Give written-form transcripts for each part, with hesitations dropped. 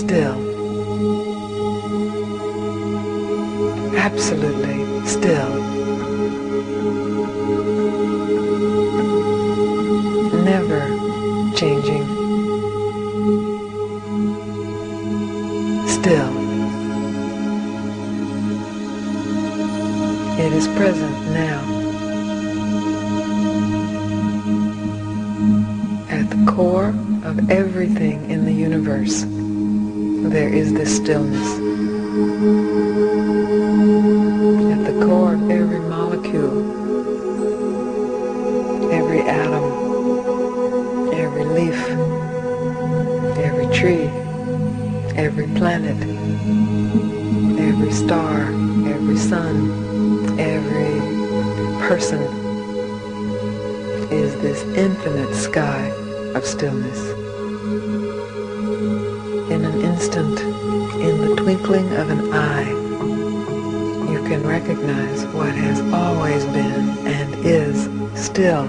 still. Absolutely still. Never changing. Still. It is present now. At the core of everything in the universe, there is this stillness. At the core of every molecule, every atom, every leaf, every tree, every planet, every star, every sun, every person is this infinite sky of stillness. In an instant, in the twinkling of an eye, you can recognize what has always been and is still,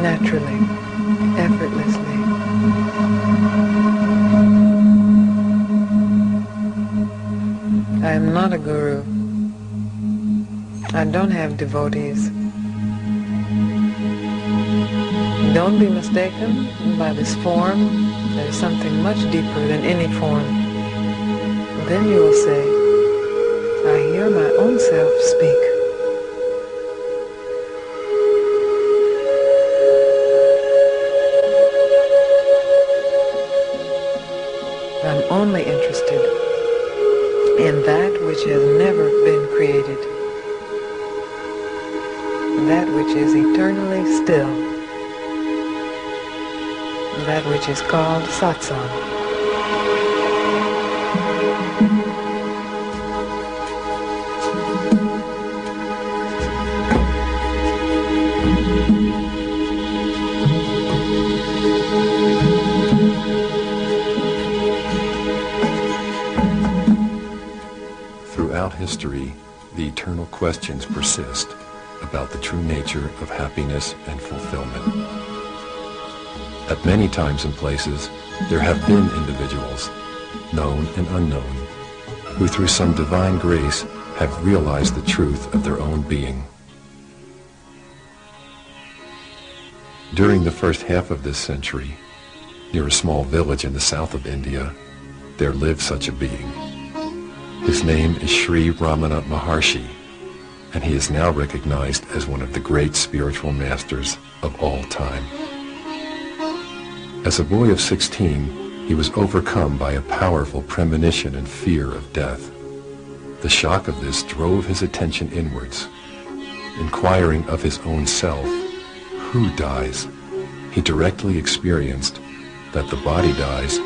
naturally, effortlessly. I am not a guru. I don't have devotees. Don't be mistaken by this form. There is something much deeper than any form. Then you will say, I hear my own self speak. I'm only interested in that which has never been created, that which is eternally still, that which is called satsang. Throughout history, the eternal questions persist about the true nature of happiness and fulfillment. At many times and places, there have been individuals, known and unknown, who through some divine grace have realized the truth of their own being. During the first half of this century, near a small village in the south of India, there lived such a being. His name is Sri Ramana Maharshi, and he is now recognized as one of the great spiritual masters of all time. As a boy of 16, he was overcome by a powerful premonition and fear of death. The shock of this drove his attention inwards. Inquiring of his own self, who dies? He directly experienced that the body dies,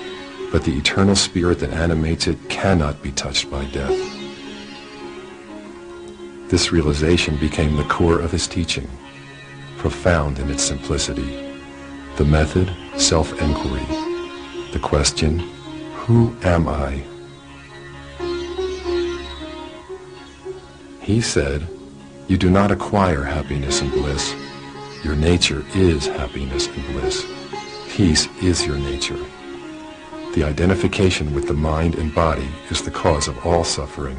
but the eternal spirit that animates it cannot be touched by death. This realization became the core of his teaching, profound in its simplicity. The method, self-inquiry. The question, who am I? He said, you do not acquire happiness and bliss. Your nature is happiness and bliss. Peace is your nature. The identification with the mind and body is the cause of all suffering.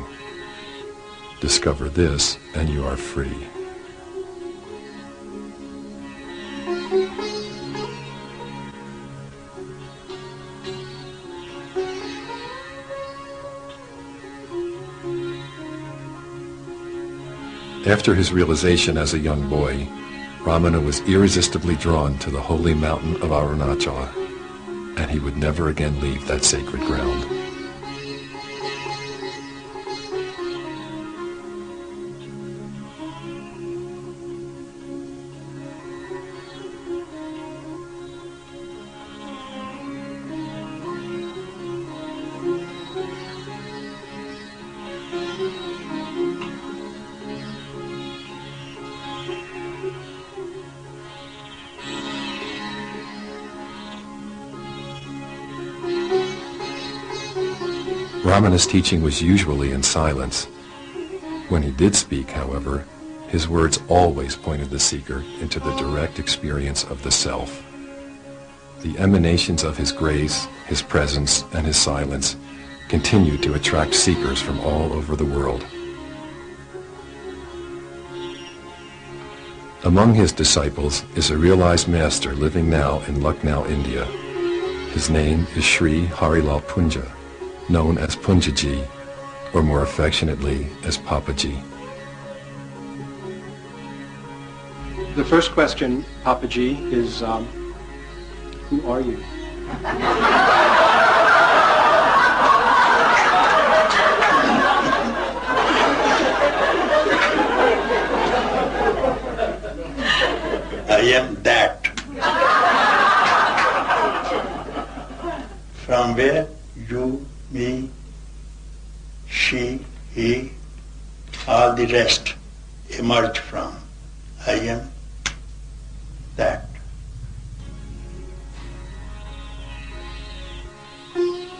Discover this and you are free. After his realization as a young boy, Ramana was irresistibly drawn to the holy mountain of Arunachala, and he would never again leave that sacred ground. Ramana's teaching was usually in silence. When he did speak, however, his words always pointed the seeker into the direct experience of the self. The emanations of his grace his presence, and his silence continue to attract seekers from all over the world. Among his disciples is a realized master living now in Lucknow, India. His name is Sri Harilal Punja, known as Punjaji, or more affectionately as Papaji. The first question, Papaji, is who are you? I am that. From where you, me, she, he, all the rest emerge from. I am that.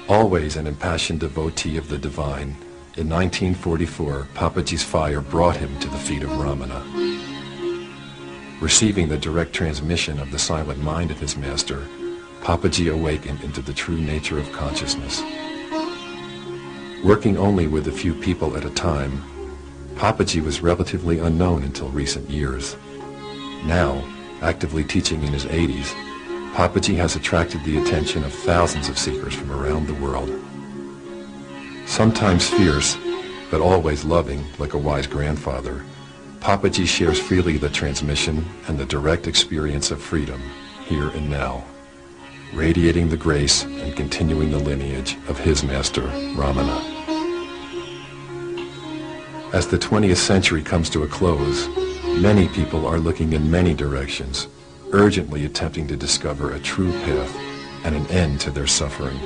Always an impassioned devotee of the divine, in 1944, Papaji's fire brought him to the feet of Ramana. Receiving the direct transmission of the silent mind of his master, Papaji awakened into the true nature of consciousness. Working only with a few people at a time, Papaji was relatively unknown until recent years. Now, actively teaching in his 80s, Papaji has attracted the attention of thousands of seekers from around the world. Sometimes fierce, but always loving, like a wise grandfather, Papaji shares freely the transmission and the direct experience of freedom, here and now, radiating the grace and continuing the lineage of his master, Ramana. As the 20th century comes to a close, many people are looking in many directions, urgently attempting to discover a true path and an end to their suffering.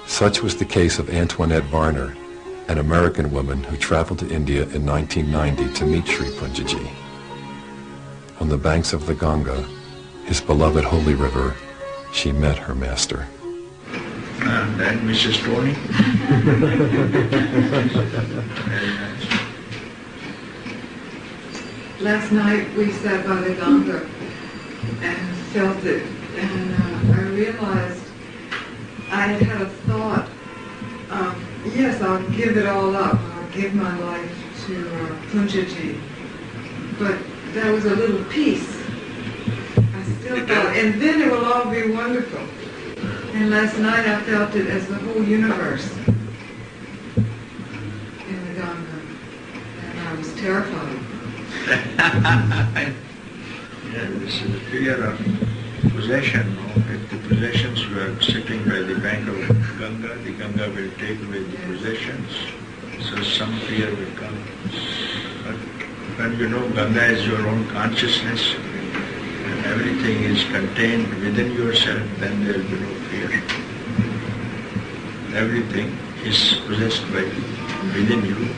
Such was the case of Antoinette Varner, an American woman who traveled to India in 1990 to meet Sri Punjaji. On the banks of the Ganga, his beloved holy river, she met her master. And Mrs. Tony. Very nice. Last night we sat by the Ganga and felt it, and I realized I had had a thought, yes, I'll give it all up. I'll give my life to Punjaji. But there was a little piece. I still thought, and then it will all be wonderful. And last night I felt it as the whole universe in the Ganga. And I was terrified. Yeah, this is fear of possession. No? If the possessions were sitting by the bank of the Ganga will take away the possessions, so some fear will come. But when you know Ganga is your own consciousness, and everything is contained within yourself, then there will be no fear. Everything is possessed by within you.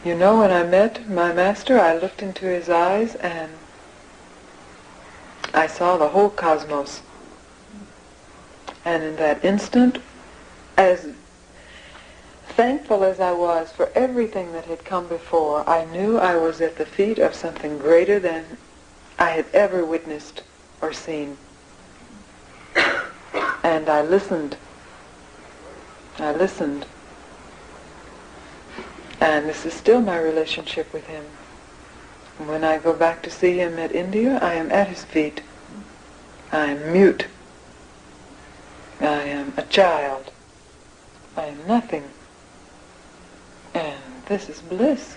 You know, when I met my master, I looked into his eyes and I saw the whole cosmos. And in that instant, as thankful as I was for everything that had come before, I knew I was at the feet of something greater than I had ever witnessed or seen. And I listened. And this is still my relationship with him. When I go back to see him at India, I am at his feet. I am mute. I am a child. I am nothing. And this is bliss.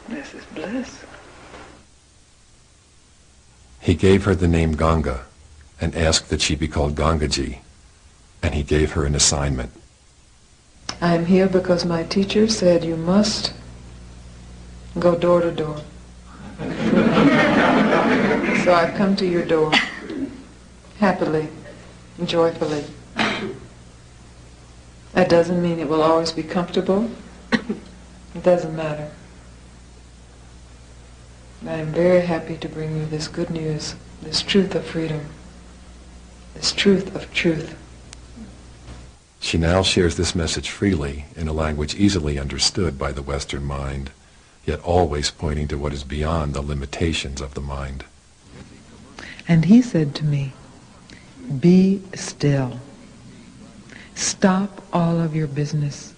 This is bliss. He gave her the name Ganga and asked that she be called Gangaji, and he gave her an assignment. I am here because my teacher said you must go door to door. So I've come to your door, happily, joyfully. That doesn't mean it will always be comfortable. It doesn't matter. I am very happy to bring you this good news, this truth of freedom, this truth of truth. She now shares this message freely in a language easily understood by the Western mind, yet always pointing to what is beyond the limitations of the mind. And he said to me, be still. Stop all of your business.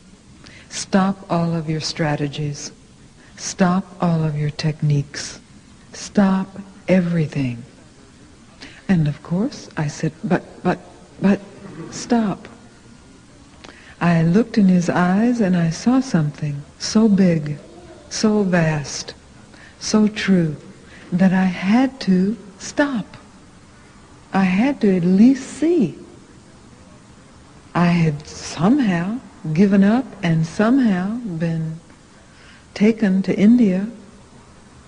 Stop all of your strategies. Stop all of your techniques. Stop everything. And of course, I said, but, stop. I looked in his eyes and I saw something so big, so vast, so true, that I had to stop. I had to at least see. I had somehow given up and somehow been taken to India,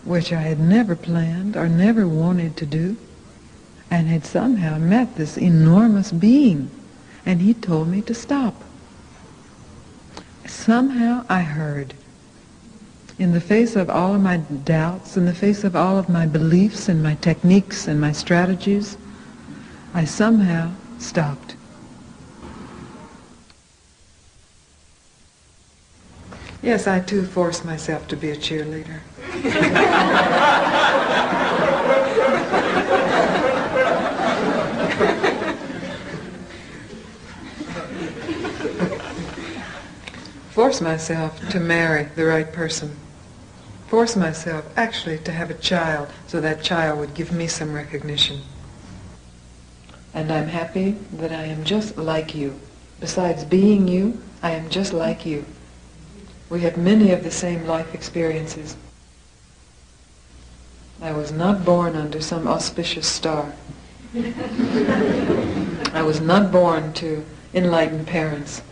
which I had never planned or never wanted to do, and had somehow met this enormous being, and he told me to stop. Somehow I heard, in the face of all of my doubts, in the face of all of my beliefs and my techniques and my strategies, I somehow stopped. Yes, I too forced myself to be a cheerleader. Force myself to marry the right person. Force myself actually to have a child so that child would give me some recognition. And I'm happy that I am just like you. Besides being you, I am just like you. We have many of the same life experiences. I was not born under some auspicious star. I was not born to enlightened parents.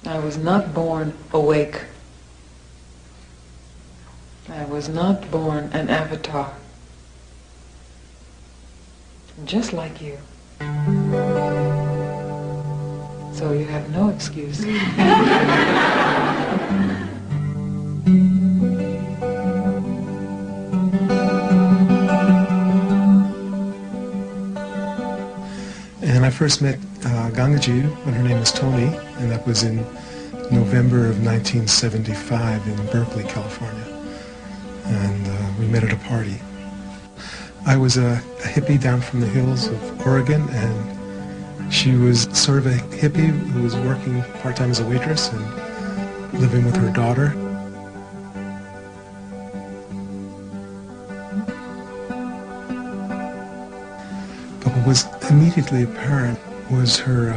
I was not born awake. I was not born an avatar. Just like you. So you have no excuse. And I first met Gangaji when her name was Tony, and that was in November of 1975 in Berkeley, California. And we met at a party. I was a hippie down from the hills of Oregon, and she was sort of a hippie who was working part-time as a waitress and living with her daughter. But what was immediately apparent was her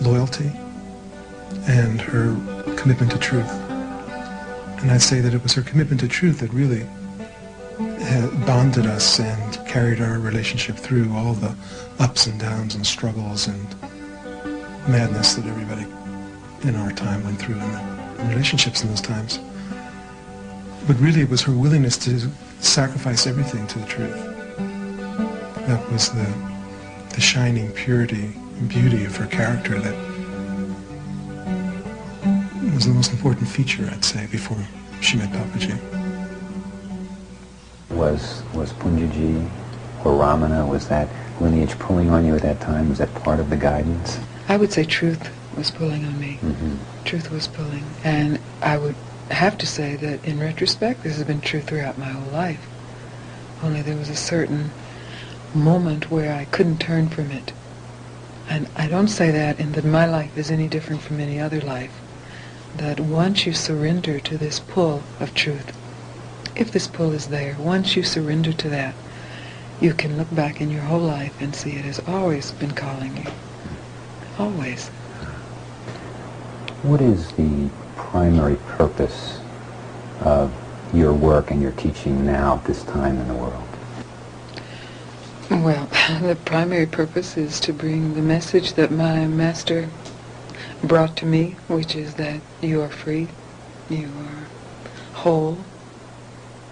loyalty and her commitment to truth. And I'd say that it was her commitment to truth that really bonded us and carried our relationship through all the ups and downs and struggles and madness that everybody in our time went through in relationships in those times. But really it was her willingness to sacrifice everything to the truth. That was the shining purity and beauty of her character that was the most important feature, I'd say, before she met Papaji. Was Punjaji or Ramana, was that lineage pulling on you at that time? Was that part of the guidance? I would say truth was pulling on me. Mm-hmm. Truth was pulling. And I would have to say that in retrospect, this has been true throughout my whole life. Only there was a certain moment where I couldn't turn from it. And I don't say that in that my life is any different from any other life. That once you surrender to this pull of truth, if this pull is there, once you surrender to that, you can look back in your whole life and see it has always been calling you. Always. What is the primary purpose of your work and your teaching now at this time in the world? Well, the primary purpose is to bring the message that my master brought to me, which is that you are free, you are whole,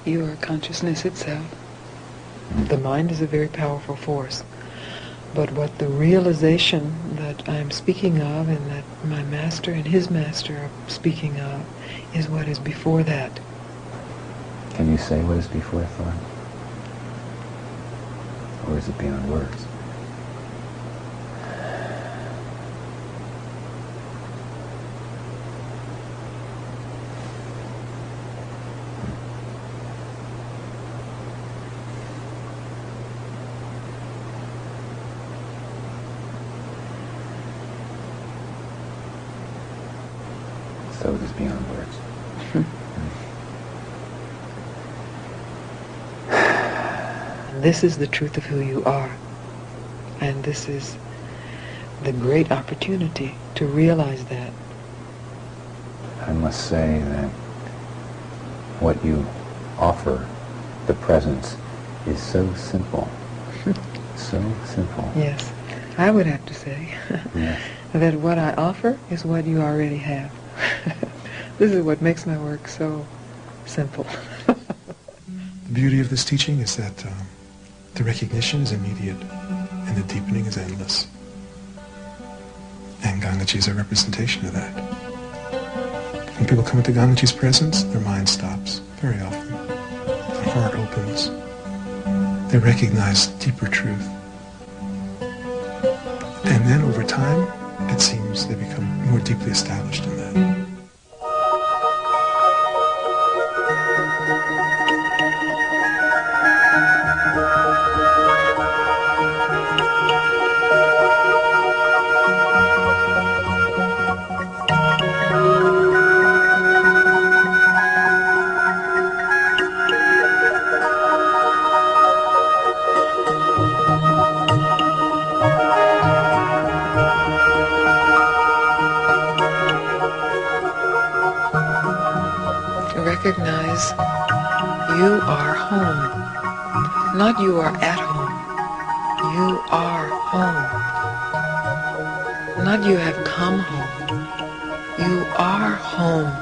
you are consciousness itself. The mind is a very powerful force. But what the realization that I'm speaking of and that my master and his master are speaking of is what is before that. Can you say what is before thought? Or is it beyond words? truth is beyond words. And this is the truth of who you are. And this is the great opportunity to realize that. I must say that what you offer, the presence, is so simple. So simple. Yes. I would have to say Yes. that what I offer is what you already have. This is what makes my work so simple. The beauty of this teaching is that the recognition is immediate and the deepening is endless. And Gangaji is a representation of that. When people come into Gangaji's presence, their mind stops very often. Their heart opens. They recognize deeper truth. And then over time, it seems they become more deeply established in that. Recognize you are home. Not you are at home. You are home. Not you have come home. You are home.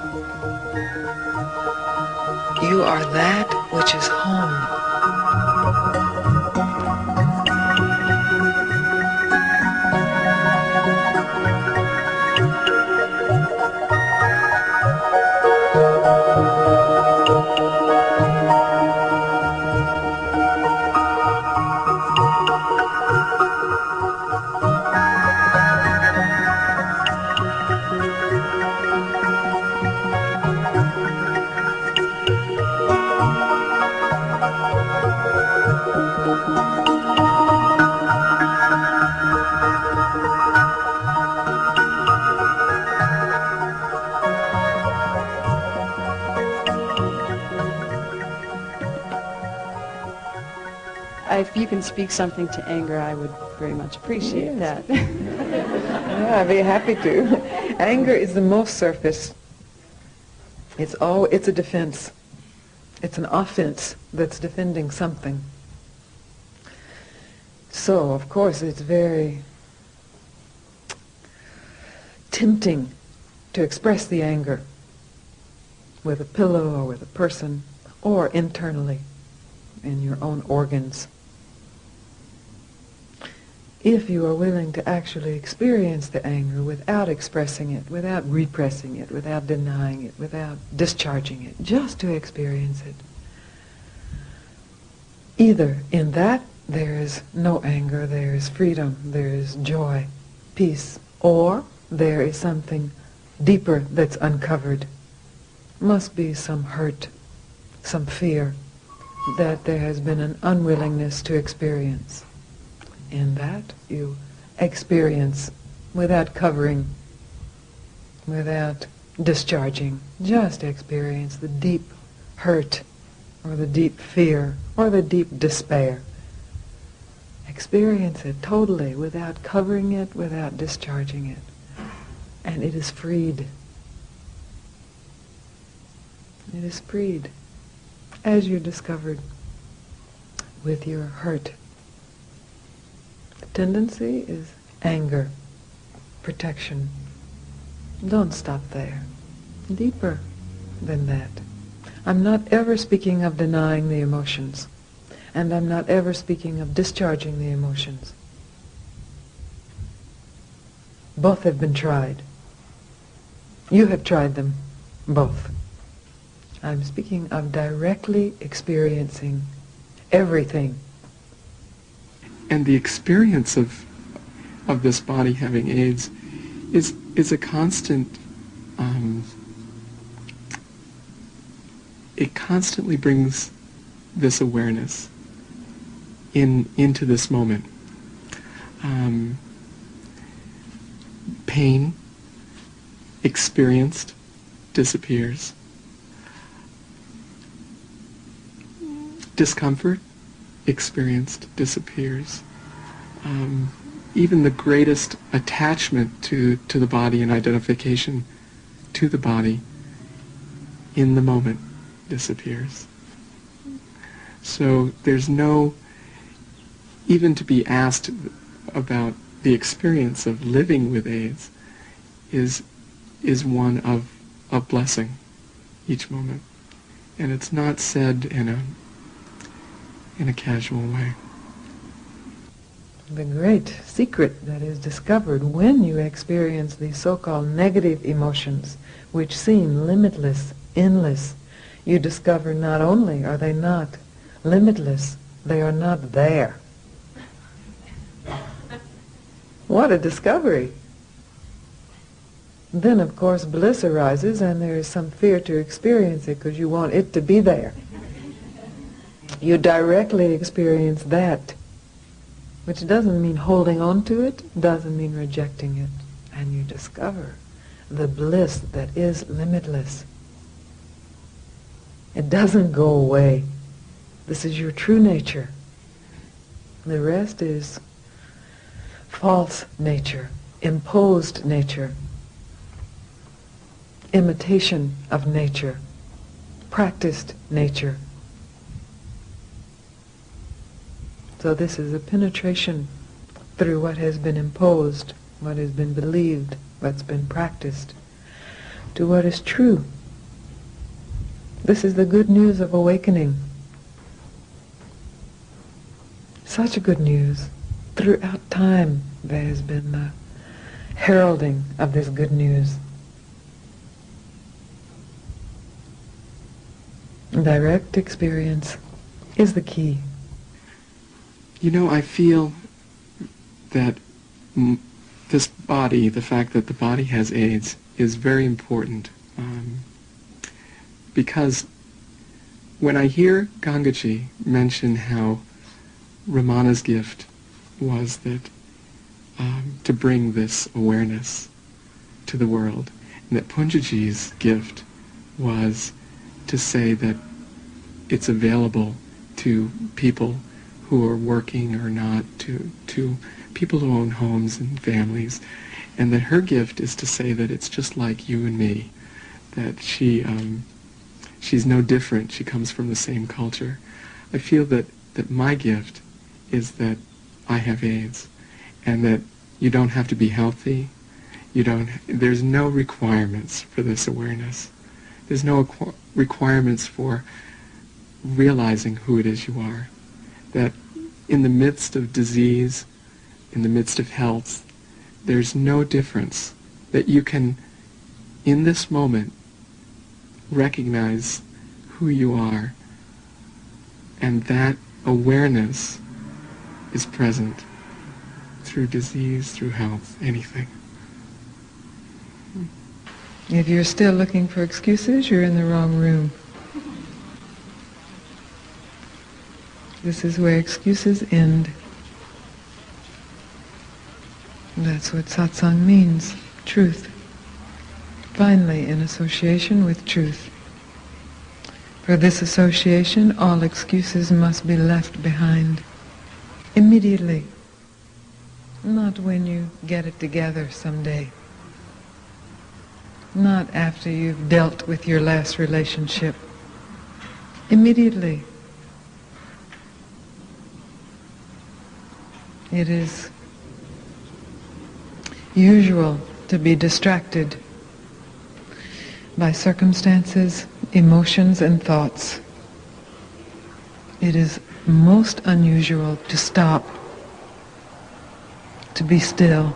You are that which is home. If you can speak something to anger, I would very much appreciate that. Yeah, I'd be happy to. Anger is the most surface. It's a defense. It's an offense that's defending something. So, of course, it's very tempting to express the anger with a pillow or with a person or internally in your own organs. If you are willing to actually experience the anger without expressing it, without repressing it, without denying it, without discharging it, just to experience it. Either in that there is no anger, there is freedom, there is joy, peace, or there is something deeper that's uncovered. Must be some hurt, some fear that there has been an unwillingness to experience. In that you experience without covering, without discharging, just experience the deep hurt or the deep fear or the deep despair. Experience it totally without covering it, without discharging it. And it is freed. It is freed, as you discovered with your hurt. The tendency is anger, protection. Don't stop there. Deeper than that. I'm not ever speaking of denying the emotions, and I'm not ever speaking of discharging the emotions. Both have been tried. You have tried them, both. I'm speaking of directly experiencing everything. And the experience of this body having AIDS is a constant. It constantly brings this awareness into this moment. Pain experienced disappears. Discomfort experienced disappears. Even the greatest attachment to the body and identification to the body in the moment disappears. So there's no, even to be asked about the experience of living with AIDS is one of blessing each moment. And it's not said in a casual way. The great secret that is discovered when you experience these so-called negative emotions, which seem limitless, endless, you discover not only are they not limitless, they are not there. What a discovery! Then, of course, bliss arises, and there is some fear to experience it because you want it to be there. You directly experience that, which doesn't mean holding on to it, doesn't mean rejecting it. And you discover the bliss that is limitless. It doesn't go away. This is your true nature. The rest is false nature, imposed nature, imitation of nature, practiced nature. So this is a penetration through what has been imposed, what has been believed, what's been practiced, to what is true. This is the good news of awakening. Such good news. Throughout time there has been the heralding of this good news. Direct experience is the key. You know, I feel that this body, the fact that the body has AIDS, is very important. Because when I hear Gangaji mention how Ramana's gift was that to bring this awareness to the world, and that Punjaji's gift was to say that it's available to people who are working or not, to people who own homes and families, and that her gift is to say that it's just like you and me, that she's no different, she comes from the same culture. I feel that my gift is that I have AIDS, and that you don't have to be healthy, there's no requirements for this awareness. There's no requirements for realizing who it is you are. That in the midst of disease, in the midst of health, there's no difference. That you can, in this moment, recognize who you are, and that awareness is present through disease, through health, anything. If you're still looking for excuses, you're in the wrong room. This is where excuses end. That's what satsang means, truth. Finally, in association with truth. For this association, all excuses must be left behind. Immediately. Not when you get it together someday. Not after you've dealt with your last relationship. Immediately. It is usual to be distracted by circumstances, emotions, and thoughts. It is most unusual to stop, to be still,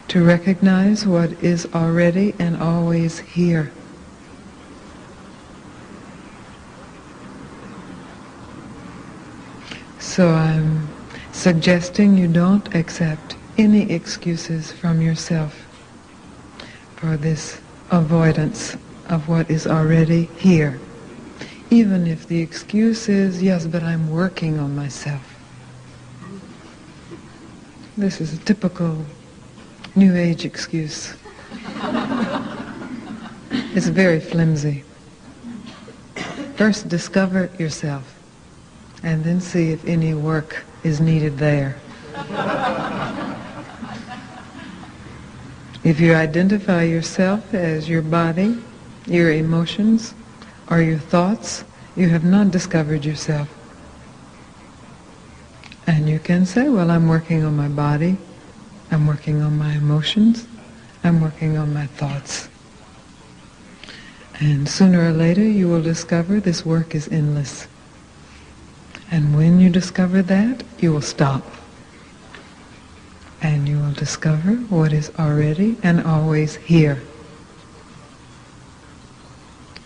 to recognize what is already and always here. So I'm suggesting you don't accept any excuses from yourself for this avoidance of what is already here. Even if the excuse is, yes, but I'm working on myself. This is a typical New Age excuse. is very flimsy. First discover yourself, and then see if any work is needed there. If you identify yourself as your body, your emotions, or your thoughts, you have not discovered yourself. And you can say, well, I'm working on my body, I'm working on my emotions, I'm working on my thoughts. And sooner or later you will discover this work is endless. And when you discover that, you will stop. And you will discover what is already and always here.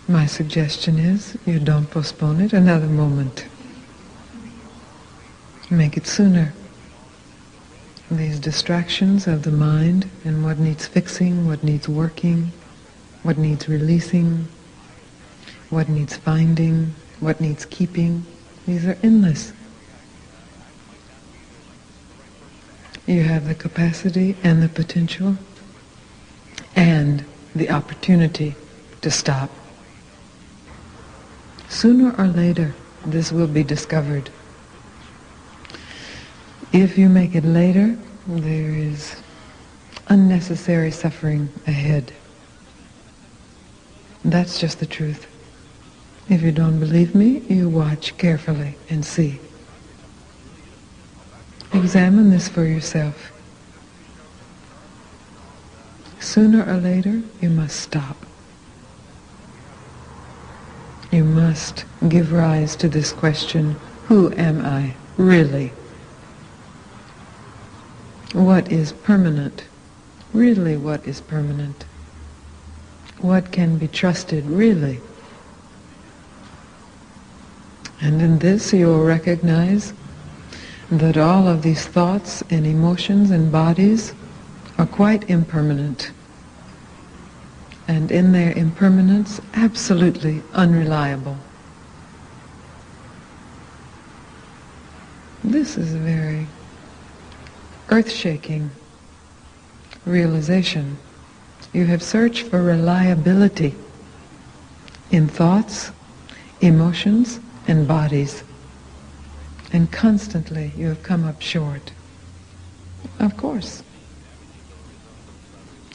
My suggestion is you don't postpone it another moment. Make it sooner. These distractions of the mind and what needs fixing, what needs working, what needs releasing, what needs finding, what needs keeping, these are endless. You have the capacity and the potential and the opportunity to stop. Sooner or later, this will be discovered. If you make it later, there is unnecessary suffering ahead. That's just the truth. If you don't believe me, you watch carefully and see. Examine this for yourself. Sooner or later, you must stop. You must give rise to this question, who am I really? What is permanent? Really, what is permanent? What can be trusted, really? And in this you will recognize that all of these thoughts and emotions and bodies are quite impermanent. And in their impermanence, absolutely unreliable. This is a very earth-shaking realization. You have searched for reliability in thoughts, emotions, and bodies. And constantly you have come up short. Of course.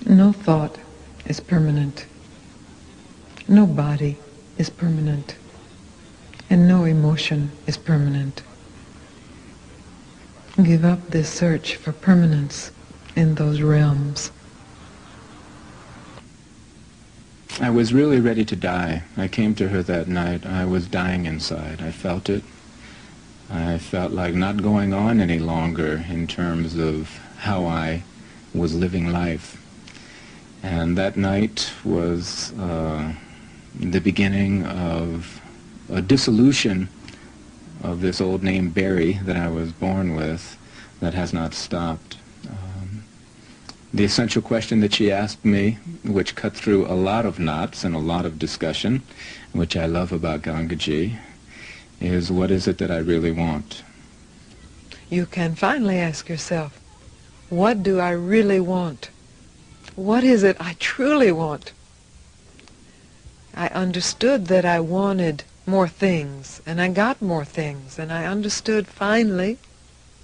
No thought is permanent. No body is permanent. And no emotion is permanent. Give up this search for permanence in those realms. I was really ready to die. I came to her that night. I was dying inside. I felt it. I felt like not going on any longer in terms of how I was living life. And that night was the beginning of a dissolution of this old name Barry that I was born with that has not stopped. The essential question that she asked me, which cut through a lot of knots and a lot of discussion, which I love about Gangaji, is what is it that I really want? You can finally ask yourself, what do I really want? What is it I truly want? I understood that I wanted more things, and I got more things, and I understood finally,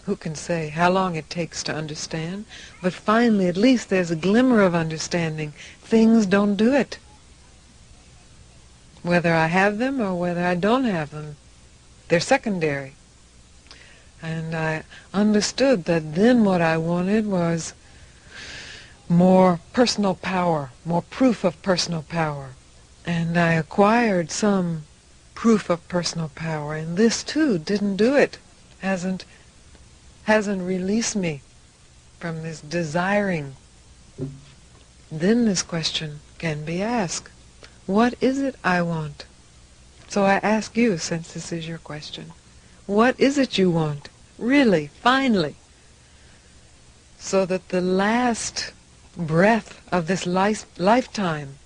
who can say how long it takes to understand, but finally at least there's a glimmer of understanding. Things don't do it. Whether I have them or whether I don't have them, they're secondary. And I understood that then what I wanted was more personal power, more proof of personal power. And I acquired some proof of personal power, and this too didn't do it. Hasn't released me from this desiring. Then this question can be asked. What is it I want? So I ask you, since this is your question, what is it you want? Really, finally. So that the last breath of this lifetime,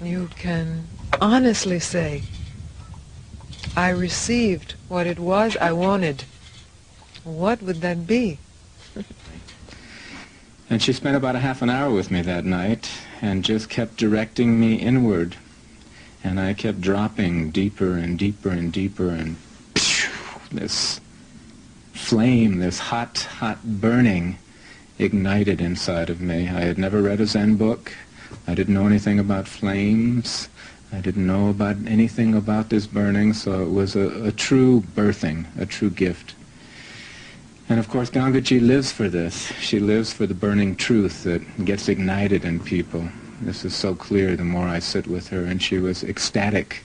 you can honestly say, I received what it was I wanted. What would that be? And she spent about a half an hour with me that night and just kept directing me inward. And I kept dropping deeper and deeper and deeper, and this flame, this hot, hot burning ignited inside of me. I had never read a Zen book. I didn't know anything about flames. I didn't know about anything about this burning, so it was a true birthing, a true gift. And of course, Gangaji lives for this. She lives for the burning truth that gets ignited in people. This is so clear the more I sit with her, and she was ecstatic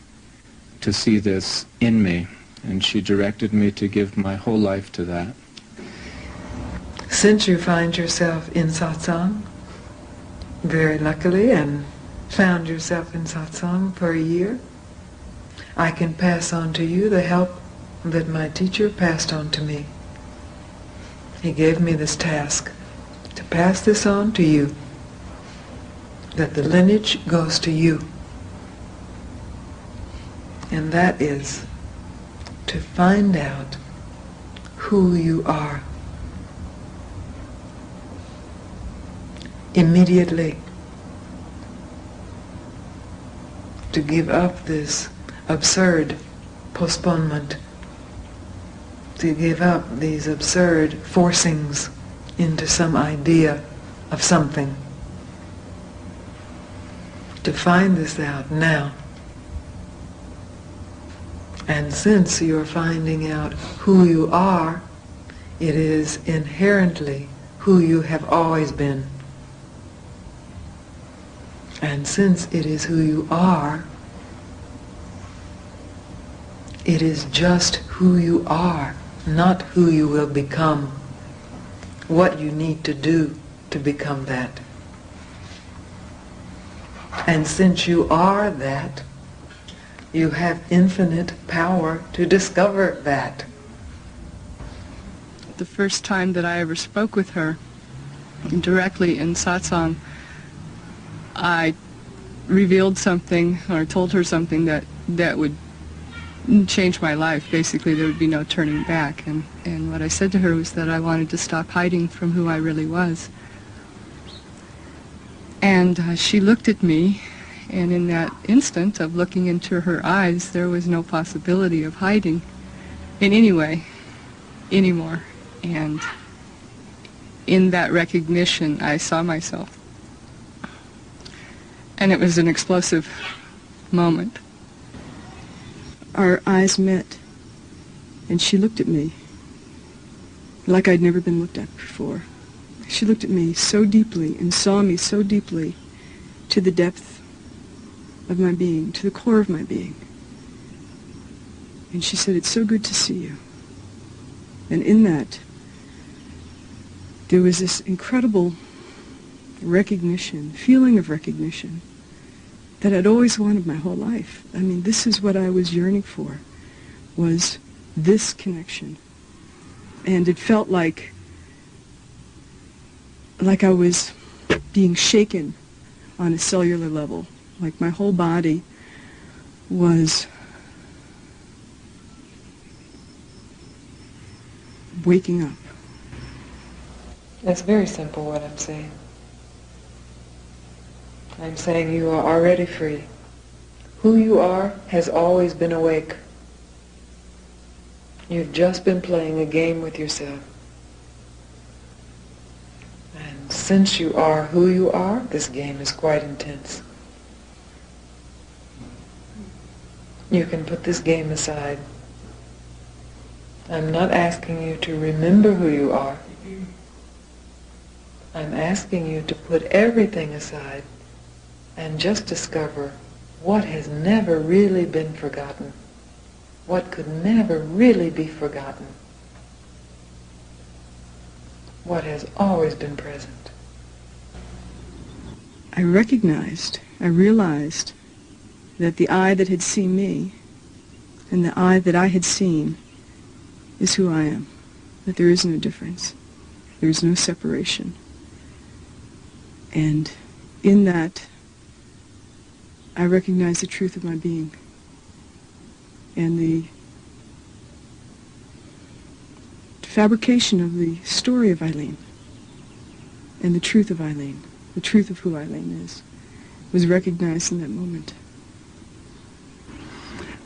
to see this in me, and she directed me to give my whole life to that. Since you find yourself in satsang, very luckily, and found yourself in satsang for a year, I can pass on to you the help that my teacher passed on to me. He gave me this task to pass this on to you, that the lineage goes to you. And that is to find out who you are. Immediately. To give up this absurd postponement. To give up these absurd forcings into some idea of something. To find this out now. And since you're finding out who you are, it is inherently who you have always been. And since it is who you are, it is just who you are, not who you will become, what you need to do to become that. And since you are that, you have infinite power to discover that. The first time that I ever spoke with her directly in satsang, I revealed something, or told her something that would change my life. Basically, there would be no turning back. And what I said to her was that I wanted to stop hiding from who I really was. And she looked at me, and in that instant of looking into her eyes, there was no possibility of hiding in any way anymore. And in that recognition, I saw myself. And it was an explosive moment. Our eyes met, and she looked at me like I'd never been looked at before. She looked at me so deeply and saw me so deeply to the depth of my being, to the core of my being. And she said, "It's so good to see you." And in that, there was this incredible recognition, feeling of recognition, that I'd always wanted my whole life. I mean, this is what I was yearning for, was this connection. And it felt like I was being shaken on a cellular level, like my whole body was waking up. It's very simple what I'm saying. I'm saying you are already free. Who you are has always been awake. You've just been playing a game with yourself. And since you are who you are, this game is quite intense. You can put this game aside. I'm not asking you to remember who you are. I'm asking you to put everything aside and just discover what has never really been forgotten, what could never really be forgotten, what has always been present. I realized that the eye that had seen me and the eye that I had seen is who I am, that there is no difference, there is no separation. And in that, I recognize the truth of my being and the fabrication of the story of Eileen and the truth of Eileen, the truth of who Eileen is, was recognized in that moment.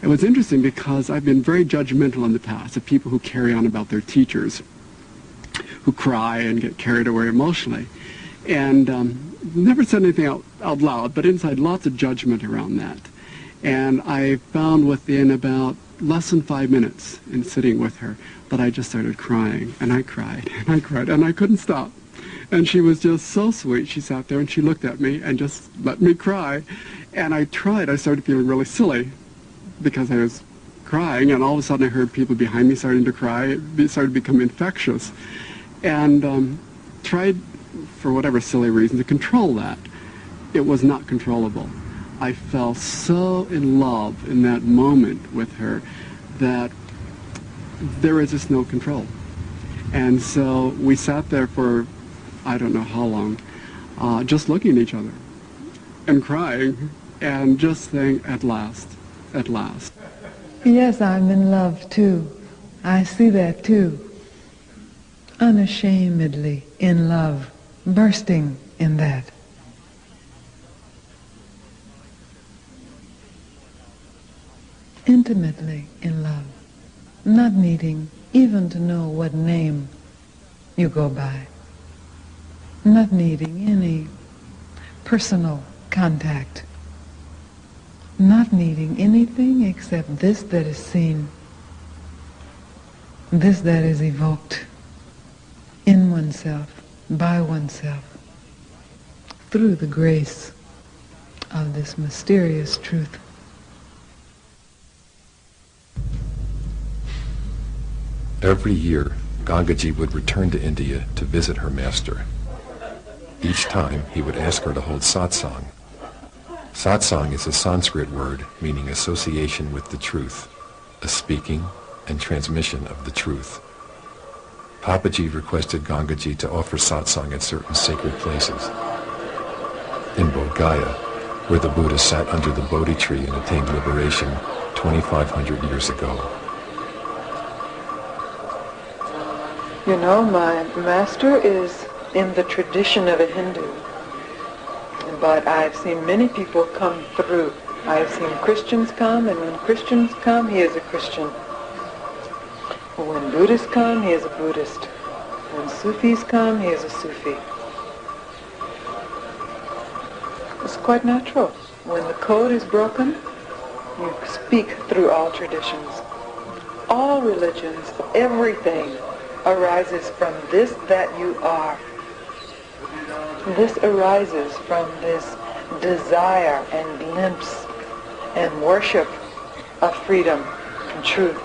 It was interesting because I've been very judgmental in the past of people who carry on about their teachers, who cry and get carried away emotionally. And never said anything out loud, but inside lots of judgment around that. And I found within about less than 5 minutes in sitting with her that I just started crying, and I cried, and I cried, and I couldn't stop. And she was just so sweet. She sat there and she looked at me and just let me cry. And I started feeling really silly because I was crying, and all of a sudden I heard people behind me starting to cry. It started to become infectious. And tried, for whatever silly reason, to control that. It was not controllable. I fell so in love in that moment with her that there was just no control. And so we sat there for I don't know how long, just looking at each other and crying and just saying, at last, at last. Yes, I'm in love too. I see that too. Unashamedly in love, bursting in that. Intimately in love, not needing even to know what name you go by, not needing any personal contact, not needing anything except this that is seen, this that is evoked in oneself, by oneself, through the grace of this mysterious truth. Every year, Gangaji would return to India to visit her master. Each time, he would ask her to hold satsang. Satsang is a Sanskrit word meaning association with the truth, a speaking and transmission of the truth. Papaji requested Gangaji to offer satsang at certain sacred places. In Bodh Gaya, where the Buddha sat under the Bodhi tree and attained liberation 2,500 years ago. You know, my master is in the tradition of a Hindu, but I've seen many people come through. I've seen Christians come, and when Christians come, he is a Christian. When Buddhists come, he is a Buddhist. When Sufis come, he is a Sufi. It's quite natural. When the code is broken, you speak through all traditions. All religions, everything arises from this that you are. This arises from this desire and glimpse and worship of freedom and truth.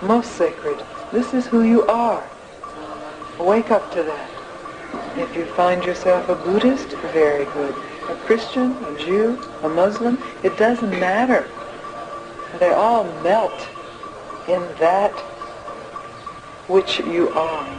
Most sacred. This is who you are. Wake up to that. If you find yourself a Buddhist, very good. A Christian, a Jew, a Muslim, it doesn't matter. They all melt in that which you are.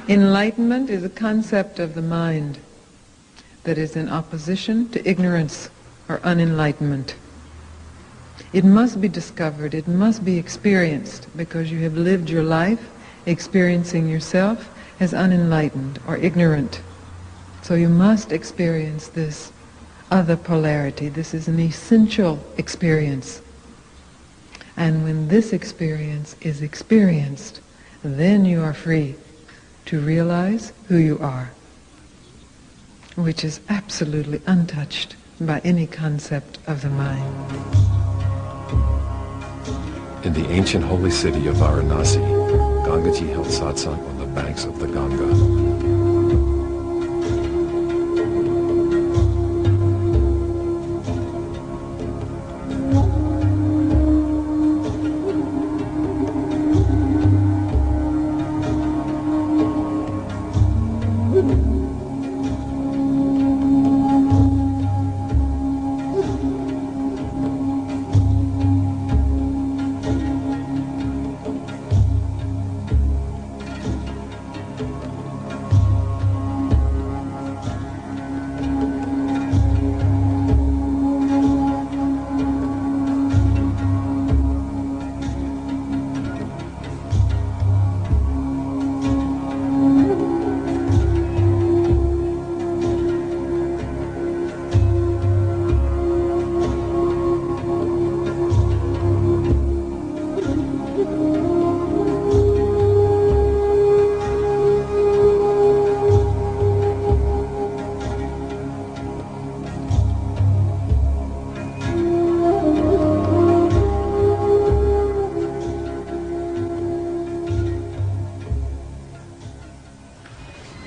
Enlightenment is a concept of the mind that is in opposition to ignorance or unenlightenment. It must be discovered, it must be experienced, because you have lived your life experiencing yourself as unenlightened or ignorant. So you must experience this other polarity. This is an essential experience. And when this experience is experienced, then you are free to realize who you are, which is absolutely untouched by any concept of the mind. In the ancient holy city of Varanasi, Gangaji held satsang on the banks of the Ganga.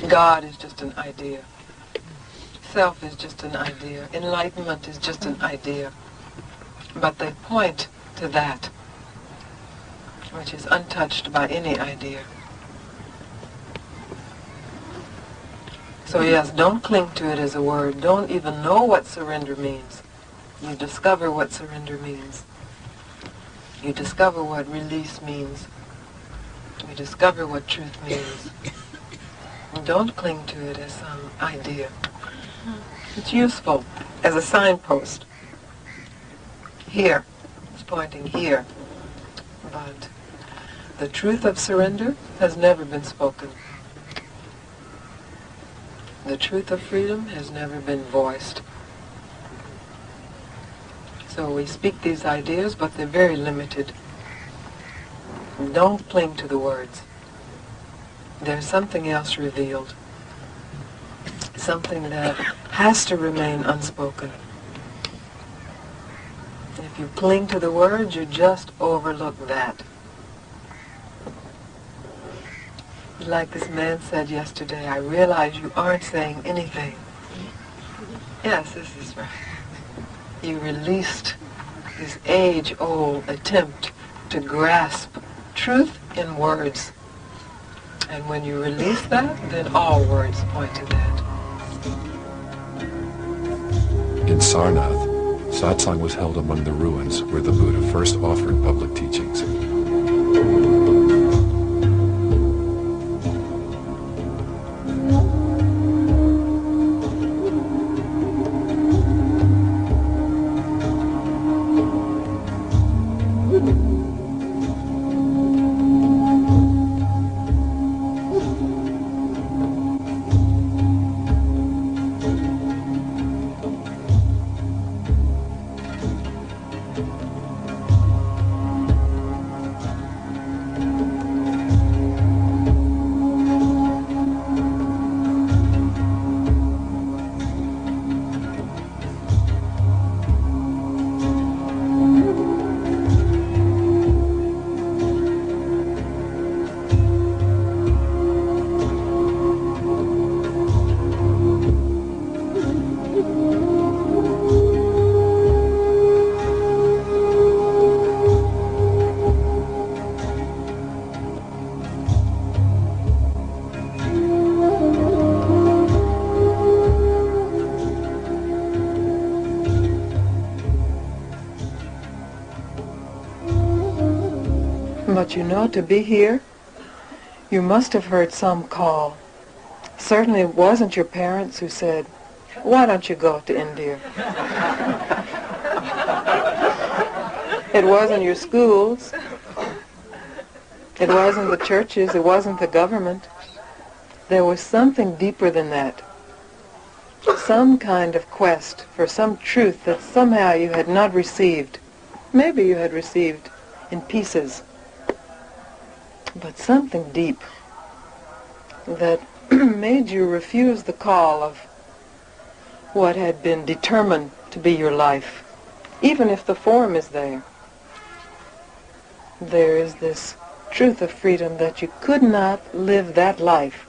God is just an idea. Self is just an idea. Enlightenment is just an idea. But they point to that which is untouched by any idea. So yes, don't cling to it as a word. Don't even know what surrender means. You discover what surrender means. You discover what release means. You discover what truth means. Don't cling to it as some idea. It's useful as a signpost. Here, it's pointing here. But the truth of surrender has never been spoken. The truth of freedom has never been voiced. So we speak these ideas, but they're very limited. Don't cling to the words. There's something else revealed. Something that has to remain unspoken. If you cling to the words, you just overlook that. Like this man said yesterday, I realize you aren't saying anything. Yes, this is right. You released this age-old attempt to grasp truth in words. And when you release that, then all words point to that. In Sarnath, satsang was held among the ruins where the Buddha first offered public teachings. But you know, to be here You must have heard some call. Certainly it wasn't your parents who said, "Why don't you go to India?" It wasn't your schools. It wasn't the churches. It wasn't the government. There was something deeper than that. Some kind of quest for some truth that somehow you had not received. Maybe you had received in pieces. But something deep that made you refuse the call of what had been determined to be your life, even if the form is there. There is this truth of freedom that you could not live that life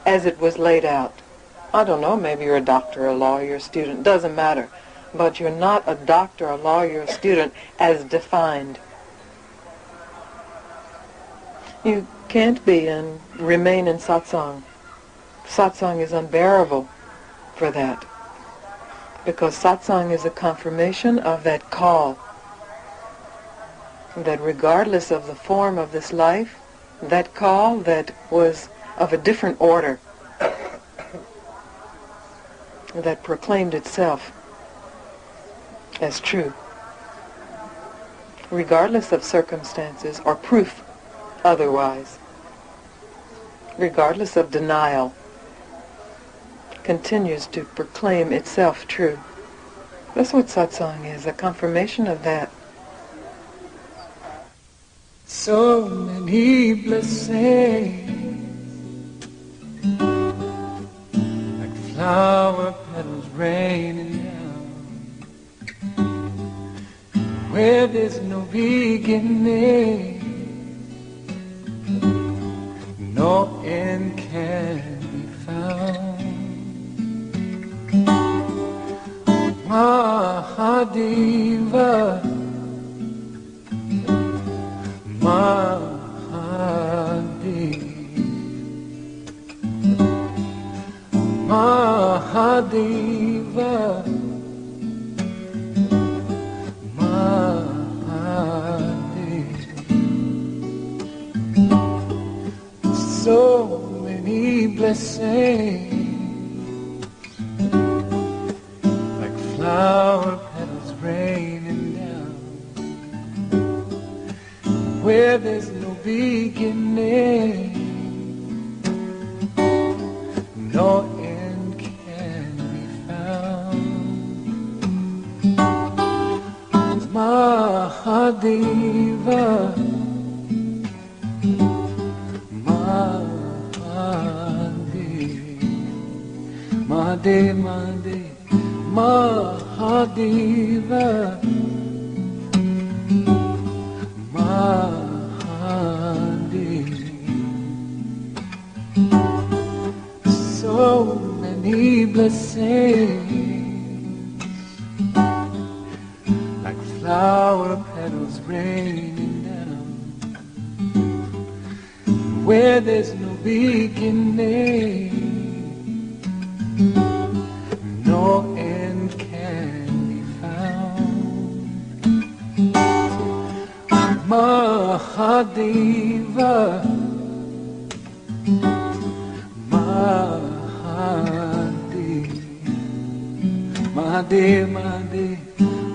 as it was laid out. I don't know, maybe you're a doctor, a lawyer, a student, doesn't matter. But you're not a doctor, a lawyer, a student as defined. You can't be and remain in satsang. Satsang is unbearable for that. Because satsang is a confirmation of that call. That regardless of the form of this life, that call that was of a different order, that proclaimed itself as true, regardless of circumstances or proof otherwise, regardless of denial, continues to proclaim itself true. That's what satsang is, a confirmation of that. So many blessings, like flower petals raining down, where there's no beginning, no end can be found. Mahadeva, Mahadeva, Mahadeva. So many blessings, like flower petals raining down, where there's no beginning, no end can be found. Mahadeva, Mahadeva, Mahadeva, Mahadeva. So many blessings, like flower petals raining down, where there's no beginning, no end can be found. Mahadeva, Mahadeva,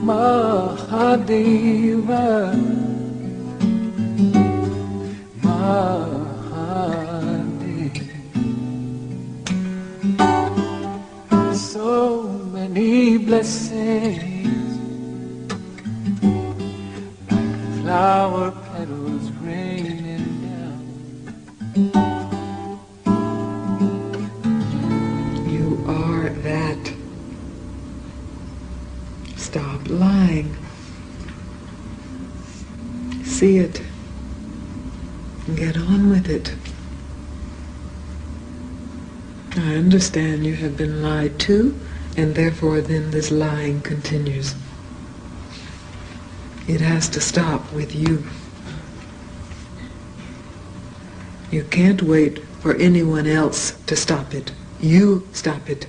Mahadeva, Mahadeva. So many blessings, like flower petals raining down. You are that. Stop lying. See it. Get on with it. I understand you have been lied to, and therefore then this lying continues. It has to stop with you. You can't wait for anyone else to stop it. You stop it.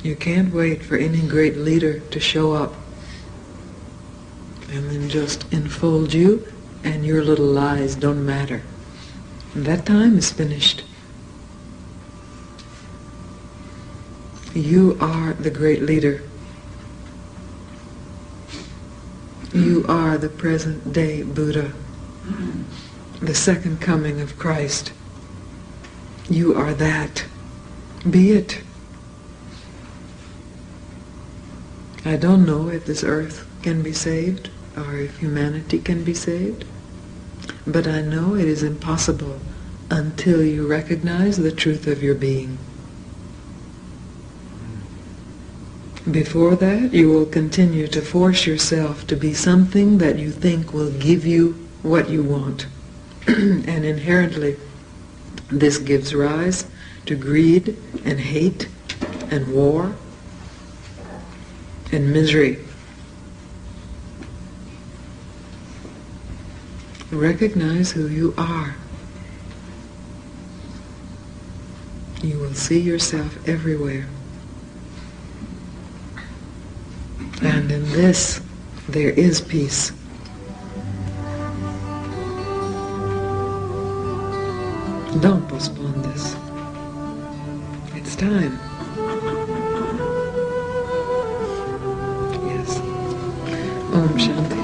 You can't wait for any great leader to show up and then just enfold you, and your little lies don't matter. That time is finished. You are the great leader. You are the present day Buddha, the second coming of Christ. You are that. Be it. I don't know if this earth can be saved or if humanity can be saved, but I know it is impossible until you recognize the truth of your being. Before that, you will continue to force yourself to be something that you think will give you what you want. And inherently, this gives rise to greed and hate and war and misery. Recognize who you are. You will see yourself everywhere. And in this, there is peace. Don't postpone this. It's time. Yes. Om Shanti.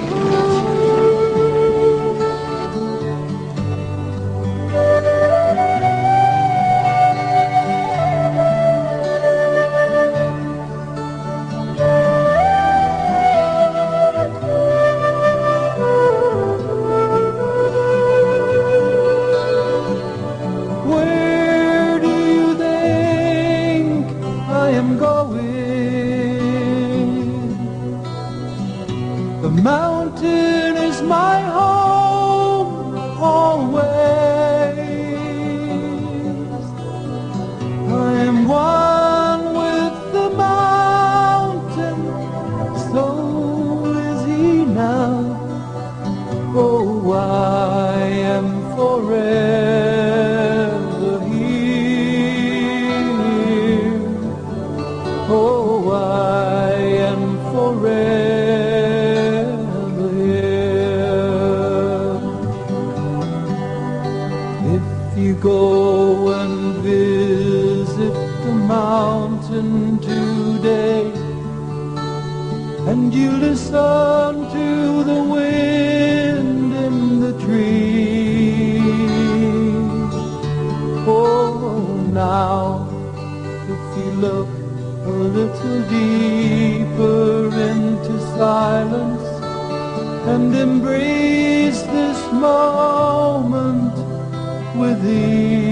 And embrace this moment with ease.